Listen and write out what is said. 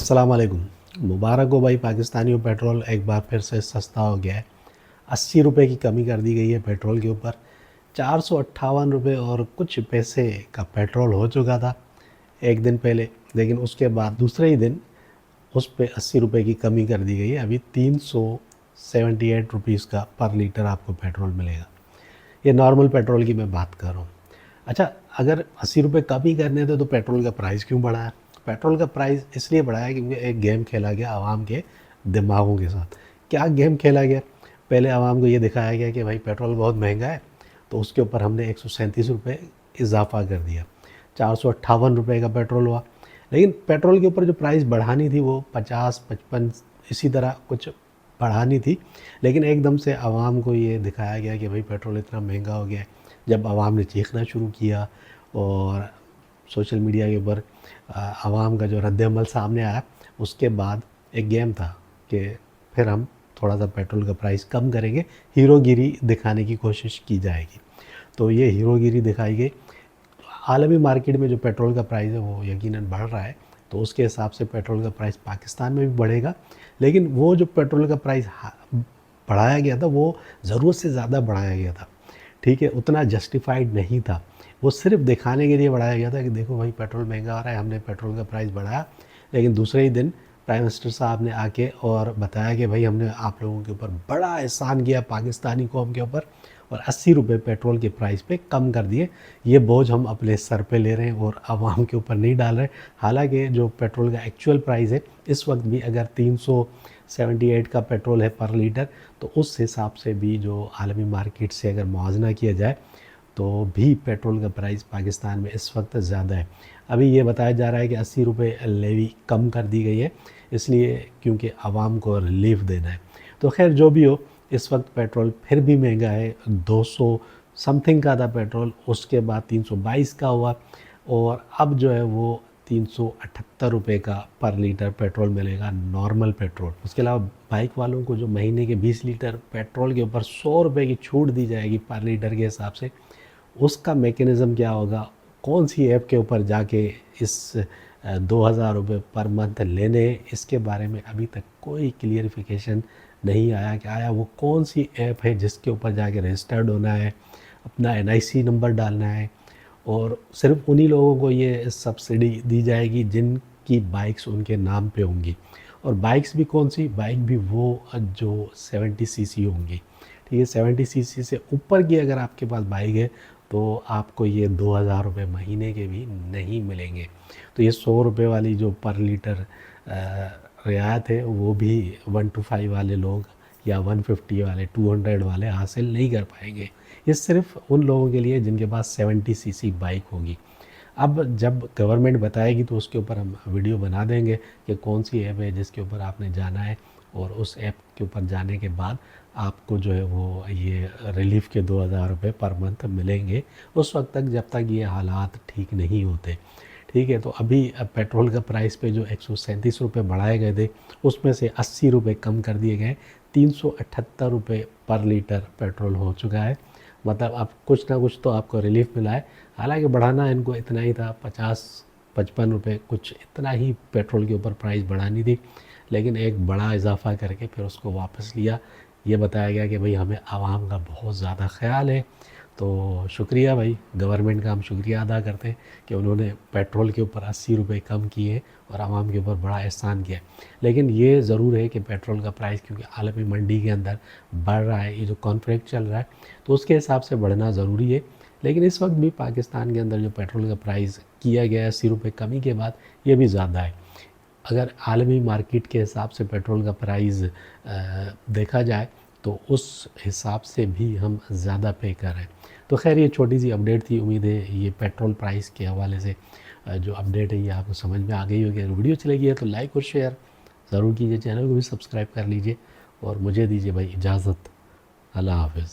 अस्सलाम वालेकुम। मुबारक हो भाई, पाकिस्तानियों पेट्रोल एक बार फिर से सस्ता हो गया है। 80 रुपये की कमी कर दी गई है पेट्रोल के ऊपर। 458 रुपये और कुछ पैसे का पेट्रोल हो चुका था एक दिन पहले, लेकिन उसके बाद दूसरे ही दिन उस पे 80 रुपये की कमी कर दी गई है। अभी 378 रुपीज़ का पर लीटर आपको पेट्रोल मिलेगा। ये नॉर्मल पेट्रोल की मैं बात कर रहा हूँ। अच्छा, अगर 80 रुपये कम ही करने थे तो पेट्रोल का प्राइस क्यों बढ़ा है? पेट्रोल का प्राइस इसलिए बढ़ा है क्योंकि एक गेम खेला गया आवाम के दिमागों के साथ। क्या गेम खेला गया? पहले आवाम को ये दिखाया गया कि भाई पेट्रोल बहुत महंगा है, तो उसके ऊपर हमने 137 रुपये इजाफा कर दिया। 458 रुपये का पेट्रोल हुआ। लेकिन पेट्रोल के ऊपर जो प्राइस बढ़ानी थी वो 50, 55 इसी तरह कुछ बढ़ानी थी। लेकिन एकदम से आवाम को ये दिखाया गया कि भाई पेट्रोल इतना महंगा हो गया है। जब आवाम ने चीखना शुरू किया और सोशल मीडिया के ऊपर आवाम का जो रद्द-ए-अमल सामने आया, उसके बाद एक गेम था कि फिर हम थोड़ा सा पेट्रोल का प्राइस कम करेंगे, हीरोगिरी दिखाने की कोशिश की जाएगी। तो ये हीरोगिरी दिखाई गई। आलमी मार्केट में जो पेट्रोल का प्राइस है वो यकीनन बढ़ रहा है, तो उसके हिसाब से पेट्रोल का प्राइस पाकिस्तान में भी बढ़ेगा। लेकिन वो जो पेट्रोल का प्राइस बढ़ाया गया था वो ज़रूरत से ज़्यादा बढ़ाया गया था, ठीक है, उतना जस्टिफाइड नहीं था। वो सिर्फ दिखाने के लिए बढ़ाया गया था कि देखो भाई पेट्रोल महंगा आ रहा है, हमने पेट्रोल का प्राइस बढ़ाया। लेकिन दूसरे ही दिन प्राइम मिनिस्टर साहब ने आके और बताया कि भाई हमने आप लोगों के ऊपर बड़ा एहसान किया, पाकिस्तानी कौम के ऊपर, और 80 रुपये पेट्रोल के प्राइस पे कम कर दिए। ये बोझ हम अपने सर पे ले रहे हैं और आवाम के ऊपर नहीं डाल रहे। हालांकि जो पेट्रोल का एक्चुअल प्राइस है इस वक्त भी अगर 378 का पेट्रोल है पर लीटर, तो उस हिसाब से भी जो आलमी मार्केट से अगर मुआवजा किया जाए तो भी पेट्रोल का प्राइस पाकिस्तान में इस वक्त ज़्यादा है। अभी ये बताया जा रहा है कि 80 रुपये लेवी कम कर दी गई है, इसलिए क्योंकि आवाम को रिलीफ देना है। तो खैर जो भी हो, इस वक्त पेट्रोल फिर भी महंगा है। 200 समथिंग का था पेट्रोल, उसके बाद 322 का हुआ और अब जो है वो 378 रुपये का पर लीटर पेट्रोल मिलेगा, नॉर्मल पेट्रोल। उसके अलावा बाइक वालों को जो महीने के 20 लीटर पेट्रोल के ऊपर 100 रुपये की छूट दी जाएगी पर लीटर के हिसाब से, उसका मैकेनिज़्म क्या होगा, कौन सी ऐप के ऊपर जाके इस 2000 रुपये पर मंथ लेने, इसके बारे में अभी तक कोई क्लियरिफिकेशन नहीं आया कि आया वो कौन सी ऐप है जिसके ऊपर जाके रजिस्टर्ड होना है, अपना NIC नंबर डालना है, और सिर्फ उन्हीं लोगों को ये सब्सिडी दी जाएगी जिनकी बाइक्स उनके नाम पे होंगी। और बाइक्स भी कौन सी, बाइक भी वो जो 70 सीसी होंगी, ठीक है। 70 सीसी से ऊपर की अगर आपके पास बाइक है तो आपको ये 2000 रुपये महीने के भी नहीं मिलेंगे। तो ये 100 रुपये वाली जो पर लीटर रियायत है वो भी 125 वाले लोग या 150 वाले, 200 वाले हासिल नहीं कर पाएंगे। ये सिर्फ उन लोगों के लिए जिनके पास 70 सीसी बाइक होगी। अब जब गवर्नमेंट बताएगी तो उसके ऊपर हम वीडियो बना देंगे कि कौन सी ऐप है जिसके ऊपर आपने जाना है, और उस ऐप के ऊपर जाने के बाद आपको जो है वो ये रिलीफ़ के 2000 रुपये पर मंथ मिलेंगे, उस वक्त तक जब तक ये हालात ठीक नहीं होते, ठीक है। तो अभी पेट्रोल का प्राइस पे जो 137 रुपये बढ़ाए गए थे उसमें से 80 रुपये कम कर दिए गए, 378 रुपये पर लीटर पेट्रोल हो चुका है। मतलब अब कुछ ना कुछ तो आपको रिलीफ मिला है। हालांकि बढ़ाना इनको इतना ही था, 50-55 रुपये कुछ इतना ही पेट्रोल के ऊपर प्राइस बढ़ानी थी, लेकिन एक बड़ा इजाफा करके फिर उसको वापस लिया। ये बताया गया कि भाई हमें आवाम का बहुत ज़्यादा ख्याल है। तो शुक्रिया भाई, गवर्नमेंट का हम शुक्रिया अदा करते हैं कि उन्होंने पेट्रोल के ऊपर 80 रुपये कम किए और आवाम के ऊपर बड़ा एहसान किया। लेकिन ये ज़रूर है कि पेट्रोल का प्राइस क्योंकि आलमी मंडी के अंदर बढ़ रहा है, ये जो कॉन्फ्लिक्ट चल रहा है, तो उसके हिसाब से बढ़ना ज़रूरी है। लेकिन इस वक्त भी पाकिस्तान के अंदर जो पेट्रोल का प्राइस किया गया है 80 रुपये कमी के बाद, ये भी ज़्यादा है। अगर आलमी मार्केट के हिसाब से पेट्रोल का प्राइस देखा जाए तो उस हिसाब से भी हम ज़्यादा पे कर रहे हैं। तो खैर ये छोटी सी अपडेट थी, उम्मीद है ये पेट्रोल प्राइस के हवाले से जो अपडेट है ये आपको समझ में आ गई होगी। अगर वीडियो अच्छी लगी है तो लाइक और शेयर ज़रूर कीजिए, चैनल को भी सब्सक्राइब कर लीजिए और मुझे दीजिए भाई इजाज़त। अल्लाह हाफ़िज़।